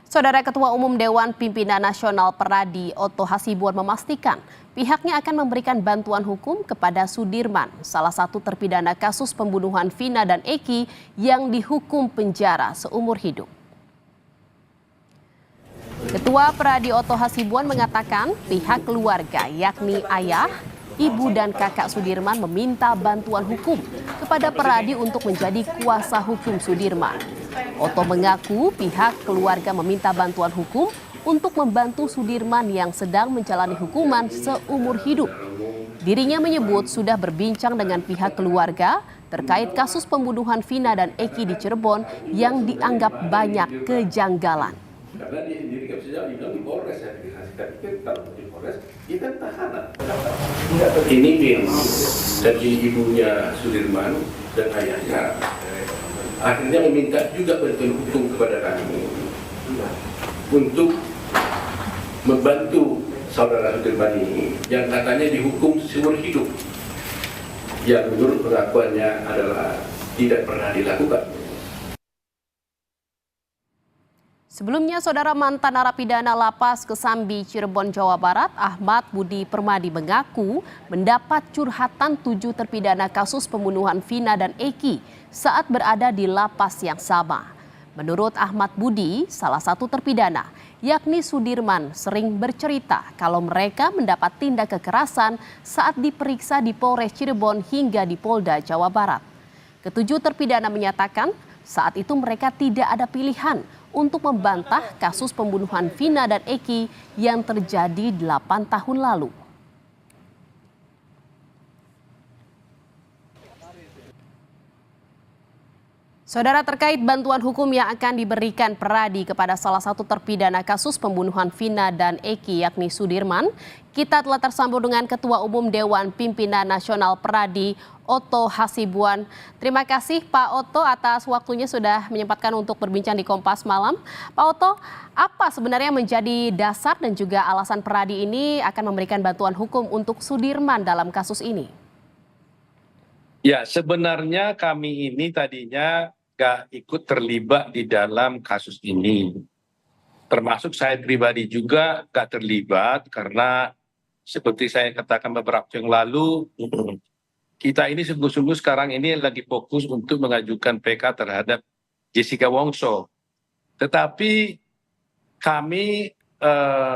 Saudara Ketua Umum Dewan Pimpinan Nasional Peradi Oto Hasibuan memastikan pihaknya akan memberikan bantuan hukum kepada Sudirman, salah satu terpidana kasus pembunuhan Vina dan Eki yang dihukum penjara seumur hidup. Ketua Peradi Oto Hasibuan mengatakan pihak keluarga yakni ayah, ibu dan kakak Sudirman meminta bantuan hukum kepada Peradi untuk menjadi kuasa hukum Sudirman. Oto mengaku pihak keluarga meminta bantuan hukum untuk membantu Sudirman yang sedang menjalani hukuman seumur hidup. Dirinya menyebut sudah berbincang dengan pihak keluarga terkait kasus pembunuhan Vina dan Eki di Cirebon yang dianggap banyak kejanggalan. Karena dia sendiri nggak bisa bilang di Polres ya, dikasihkan tiket kalau di Polres dia kan tahanan. Ini memang dari ibunya Sudirman dan ayahnya akhirnya meminta juga bantuan hukum kepada kami untuk membantu saudara Sudirman ini yang katanya dihukum seumur hidup, yang menurut pengakuannya adalah tidak pernah dilakukan. Sebelumnya, saudara mantan narapidana Lapas Kesambi Cirebon, Jawa Barat, Ahmad Budi Permadi mengaku mendapat curhatan 7 terpidana kasus pembunuhan Vina dan Eki saat berada di lapas yang sama. Menurut Ahmad Budi, salah satu terpidana, yakni Sudirman, sering bercerita kalau mereka mendapat tindak kekerasan saat diperiksa di Polres Cirebon hingga di Polda Jawa Barat. Ketujuh terpidana menyatakan saat itu mereka tidak ada pilihan untuk membantah kasus pembunuhan Vina dan Eki yang terjadi 8 tahun lalu. Saudara, terkait bantuan hukum yang akan diberikan Peradi kepada salah satu terpidana kasus pembunuhan Vina dan Eki yakni Sudirman, kita telah tersambung dengan Ketua Umum Dewan Pimpinan Nasional Peradi Oto Hasibuan. Terima kasih Pak Oto atas waktunya sudah menyempatkan untuk berbincang di Kompas Malam. Pak Oto, apa sebenarnya menjadi dasar dan juga alasan Peradi ini akan memberikan bantuan hukum untuk Sudirman dalam kasus ini? Ya, sebenarnya kami ini tadinya nggak ikut terlibat di dalam kasus ini. Termasuk saya pribadi juga nggak terlibat karena seperti saya katakan beberapa waktu yang lalu, kita ini sungguh-sungguh sekarang ini lagi fokus untuk mengajukan PK terhadap Jessica Wongso. Tetapi kami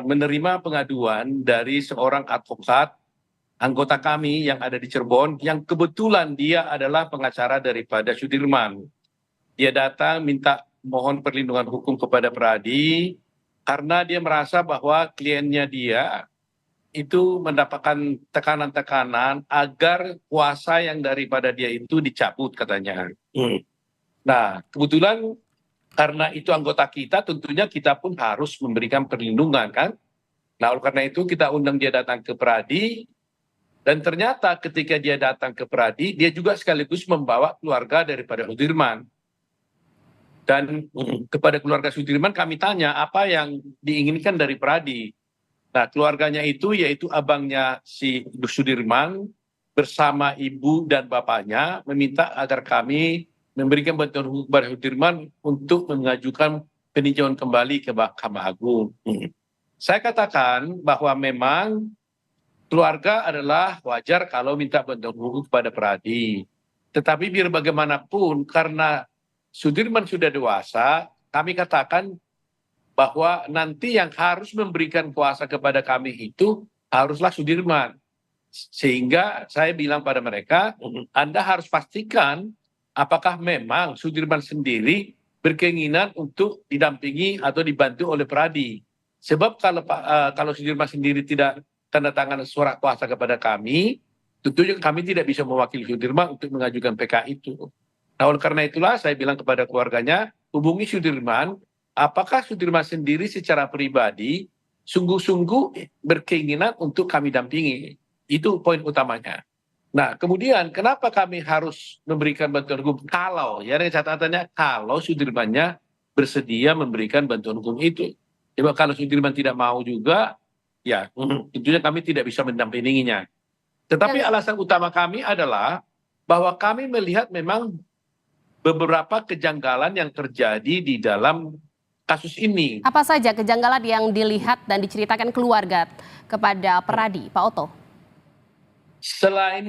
menerima pengaduan dari seorang advokat anggota kami yang ada di Cirebon, yang kebetulan dia adalah pengacara daripada Sudirman. Dia datang minta mohon perlindungan hukum kepada Peradi karena dia merasa bahwa kliennya dia itu mendapatkan tekanan-tekanan agar kuasa yang daripada dia itu dicabut katanya. Nah, kebetulan karena itu anggota kita, tentunya kita pun harus memberikan perlindungan kan. Nah, oleh karena itu kita undang dia datang ke Peradi. Dan ternyata ketika dia datang ke Peradi, dia juga sekaligus membawa keluarga daripada Sudirman. Dan kepada keluarga Sudirman kami tanya apa yang diinginkan dari Peradi. Nah, keluarganya itu yaitu abangnya si Sudirman bersama ibu dan bapaknya meminta agar kami memberikan bantuan hukum kepada Sudirman untuk mengajukan peninjauan kembali ke Mahkamah Agung. Saya katakan bahwa memang keluarga adalah wajar kalau minta bantuan hukum kepada Peradi. Tetapi biar bagaimanapun karena Sudirman sudah dewasa, kami katakan bahwa nanti yang harus memberikan kuasa kepada kami itu haruslah Sudirman. Sehingga saya bilang pada mereka, Anda harus pastikan apakah memang Sudirman sendiri berkeinginan untuk didampingi atau dibantu oleh Peradi. Sebab kalau Sudirman sendiri tidak tanda tangan surat kuasa kepada kami, tentunya kami tidak bisa mewakili Sudirman untuk mengajukan PK itu. Nah, oleh karena itulah saya bilang kepada keluarganya, hubungi Sudirman, apakah Sudirman sendiri secara pribadi sungguh-sungguh berkeinginan untuk kami dampingi. Itu poin utamanya. Nah, kemudian kenapa kami harus memberikan bantuan hukum? Kalau, ya catatannya, kalau Sudirmannya bersedia memberikan bantuan hukum itu. Coba kalau Sudirman tidak mau juga, ya tentunya kami tidak bisa mendampinginya. Tetapi alasan utama kami adalah bahwa kami melihat memang beberapa kejanggalan yang terjadi di dalam kasus ini. Apa saja kejanggalan yang dilihat dan diceritakan keluarga kepada Peradi, Pak Oto? Selain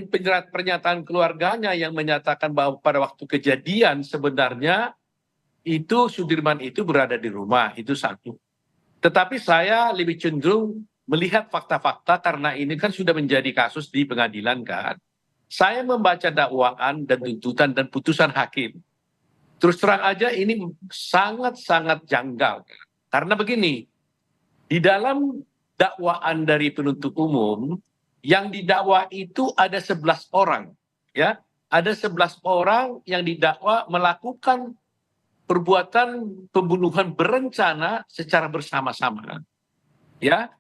pernyataan keluarganya yang menyatakan bahwa pada waktu kejadian sebenarnya itu Sudirman itu berada di rumah, itu satu. Tetapi saya lebih cenderung melihat fakta-fakta karena ini kan sudah menjadi kasus di pengadilan kan. Saya membaca dakwaan dan tuntutan dan putusan hakim. Terus terang aja ini sangat-sangat janggal. Karena begini, di dalam dakwaan dari penuntut umum, yang didakwa itu ada 11 orang. Ya, ada 11 orang yang didakwa melakukan perbuatan pembunuhan berencana secara bersama-sama. Ya.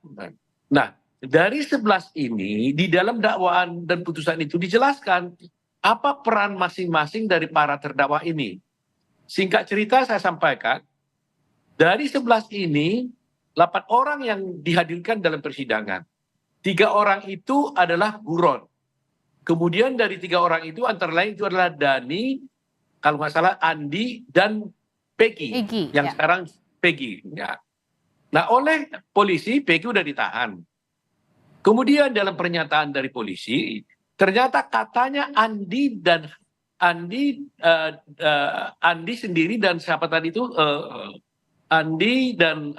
Nah, dari 11 ini di dalam dakwaan dan putusan itu dijelaskan apa peran masing-masing dari para terdakwa ini. Singkat cerita saya sampaikan, dari 11 ini 8 orang yang dihadirkan dalam persidangan. 3 orang itu adalah buron. Kemudian dari 3 orang itu antara lain itu adalah Dani, kalau nggak salah Andi dan Peggy yang ya. sekarang Peggy. Ya. Nah, oleh polisi Peggy udah ditahan. Kemudian dalam pernyataan dari polisi ternyata katanya Andi sendiri dan siapa tadi itu Andi dan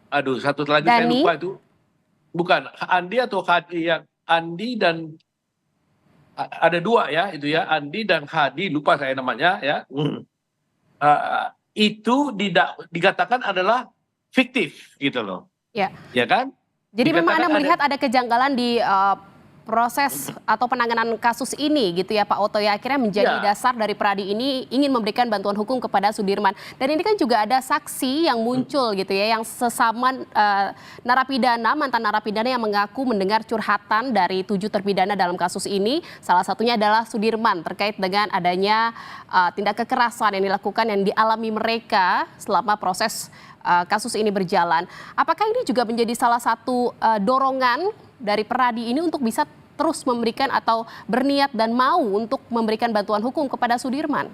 aduh satu lagi saya Dani? lupa itu. Bukan Andi atau Hadi, yang Andi dan ada 2 ya itu ya, Andi dan Hadi, lupa saya namanya ya. Itu dikatakan adalah fiktif gitu loh. Ya. Ya kan? Jadi memang Dikatakan Anda melihat ada kejanggalan di proses atau penanganan kasus ini gitu ya Pak Oto ya, akhirnya menjadi Ya. dasar dari Peradi ini ingin memberikan bantuan hukum kepada Sudirman. Dan ini kan juga ada saksi yang muncul gitu ya, yang sesama narapidana, mantan narapidana yang mengaku mendengar curhatan dari 7 terpidana dalam kasus ini. Salah satunya adalah Sudirman terkait dengan adanya tindak kekerasan yang dilakukan yang dialami mereka selama proses kasus ini berjalan. Apakah ini juga menjadi salah satu dorongan dari Peradi ini untuk bisa terus memberikan atau berniat dan mau untuk memberikan bantuan hukum kepada Sudirman?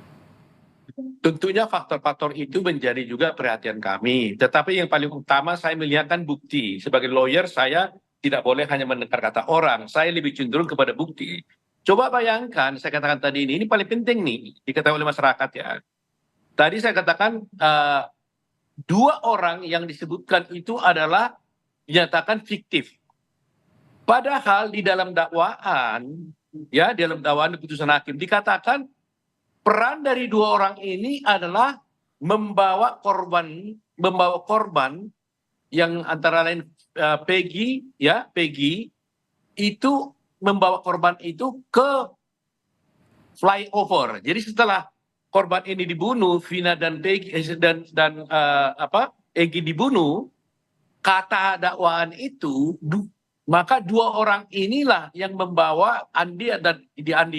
Tentunya faktor-faktor itu menjadi juga perhatian kami. Tetapi yang paling utama saya melihatkan bukti. Sebagai lawyer saya tidak boleh hanya mendengar kata orang. Saya lebih cenderung kepada bukti. Coba bayangkan, saya katakan tadi ini paling penting nih diketahui oleh masyarakat ya. Tadi saya katakan 2 orang yang disebutkan itu adalah dinyatakan fiktif. Padahal di dalam dakwaan, ya dalam dakwaan putusan hakim dikatakan peran dari 2 orang ini adalah membawa korban yang antara lain Peggy itu membawa korban itu ke flyover. Jadi setelah korban ini dibunuh, Vina dan Peggy dan Egy dibunuh, kata dakwaan itu maka 2 orang inilah yang membawa Andi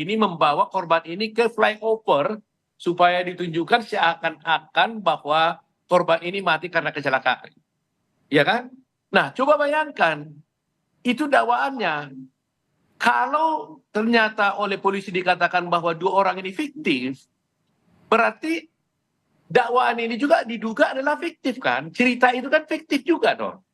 ini membawa korban ini ke flyover supaya ditunjukkan seakan-akan bahwa korban ini mati karena kecelakaan. Ya kan? Nah, coba bayangkan itu dakwaannya. Kalau ternyata oleh polisi dikatakan bahwa 2 orang ini fiktif, berarti dakwaan ini juga diduga adalah fiktif kan? Cerita itu kan fiktif juga dong.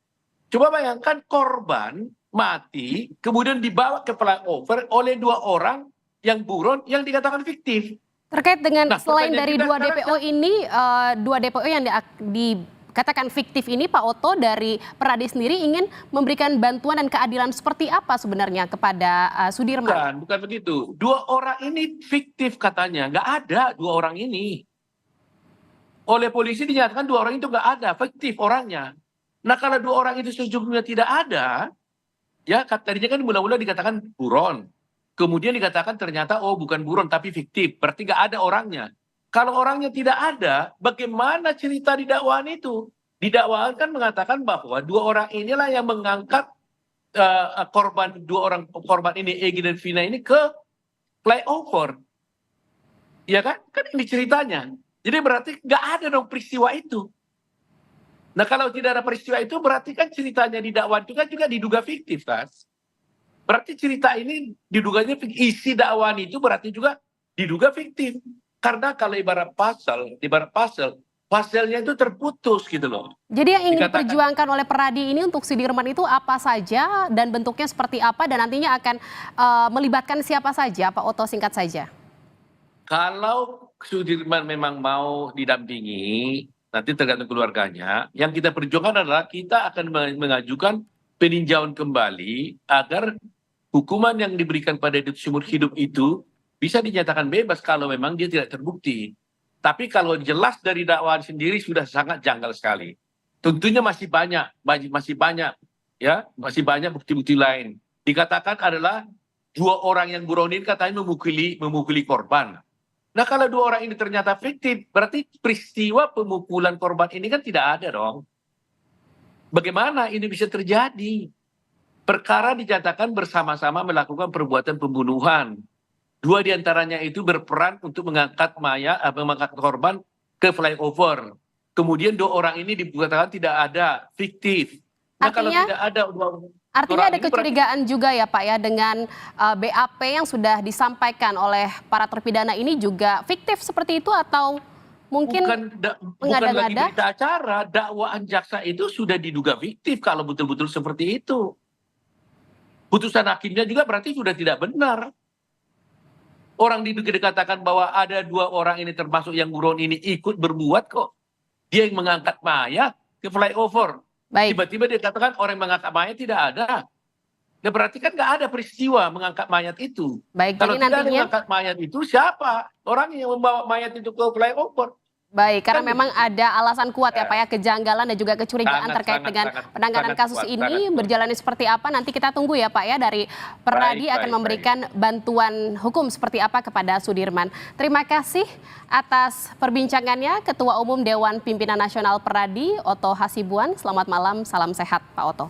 Coba bayangkan korban mati, kemudian dibawa ke flyover oleh 2 orang yang buron yang dikatakan fiktif. Terkait dengan selain dari 2 sekarang, DPO ini, 2 DPO yang dikatakan fiktif ini, Pak Oto dari Peradi sendiri ingin memberikan bantuan dan keadilan seperti apa sebenarnya kepada Sudirman? bukan begitu. 2 orang ini fiktif katanya, nggak ada 2 orang ini. Oleh polisi dinyatakan 2 orang itu nggak ada, fiktif orangnya. Nah kalau 2 orang itu sejujurnya tidak ada, ya tadinya kan mula-mula dikatakan buron. Kemudian dikatakan ternyata oh bukan buron tapi fiktif, berarti nggak ada orangnya. Kalau orangnya tidak ada, bagaimana cerita di dakwaan itu? Di dakwaan kan mengatakan bahwa 2 orang inilah yang mengangkat korban 2 orang korban ini Egy dan Vina ini ke flyover. Ya kan? Kan ini ceritanya. Jadi berarti nggak ada dong peristiwa itu. Nah kalau tidak ada peristiwa itu berarti kan ceritanya di dakwaan itu kan juga diduga fiktif kan. Berarti cerita ini diduganya isi dakwaan itu berarti juga diduga fiktif. Karena kalau ibarat pasal Pasalnya itu terputus gitu loh. Jadi yang ingin Dikatakan- diperjuangkan oleh Peradi ini untuk Sudirman itu apa saja dan bentuknya seperti apa dan nantinya akan melibatkan siapa saja, Pak Oto, singkat saja. Kalau Sudirman memang mau didampingi, nanti tergantung keluarganya. Yang kita perjuangkan adalah kita akan mengajukan peninjauan kembali agar hukuman yang diberikan pada seumur hidup itu bisa dinyatakan bebas kalau memang dia tidak terbukti. Tapi kalau jelas dari dakwaan sendiri sudah sangat janggal sekali. Tentunya masih banyak ya, masih banyak bukti-bukti lain. Dikatakan adalah 2 orang yang buronin katanya memukuli korban. Nah kalau 2 orang ini ternyata fiktif, berarti peristiwa pemukulan korban ini kan tidak ada dong. Bagaimana ini bisa terjadi? Perkara dinyatakan bersama-sama melakukan perbuatan pembunuhan. 2 diantaranya itu berperan untuk mengangkat korban ke flyover. Kemudian 2 orang ini dikatakan tidak ada, fiktif. Nah kalau tidak ada Artinya ada kecurigaan juga ya Pak ya dengan BAP yang sudah disampaikan oleh para terpidana ini juga fiktif seperti itu atau mungkin bukan lagi berita acara, dakwaan jaksa itu sudah diduga fiktif kalau betul-betul seperti itu. Putusan hakimnya juga berarti sudah tidak benar. Orang dikatakan bahwa ada 2 orang ini termasuk yang buron ini ikut berbuat kok. Dia yang mengangkat mayat ke flyover. Tiba-tiba dia katakan orang yang mengangkat mayat tidak ada. Ya berarti kan nggak ada peristiwa mengangkat mayat itu. Kalau tidak ada mengangkat mayat itu siapa? Orang yang membawa mayat itu ke flyover. Baik, karena memang ada alasan kuat ya Pak ya, kejanggalan dan juga kecurigaan terkait dengan penanganan kasus ini berjalannya seperti apa. Nanti kita tunggu ya Pak ya dari Peradi akan memberikan bantuan hukum seperti apa kepada Sudirman. Terima kasih atas perbincangannya Ketua Umum Dewan Pimpinan Nasional Peradi, Oto Hasibuan. Selamat malam, salam sehat Pak Oto.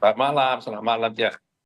Selamat malam ya.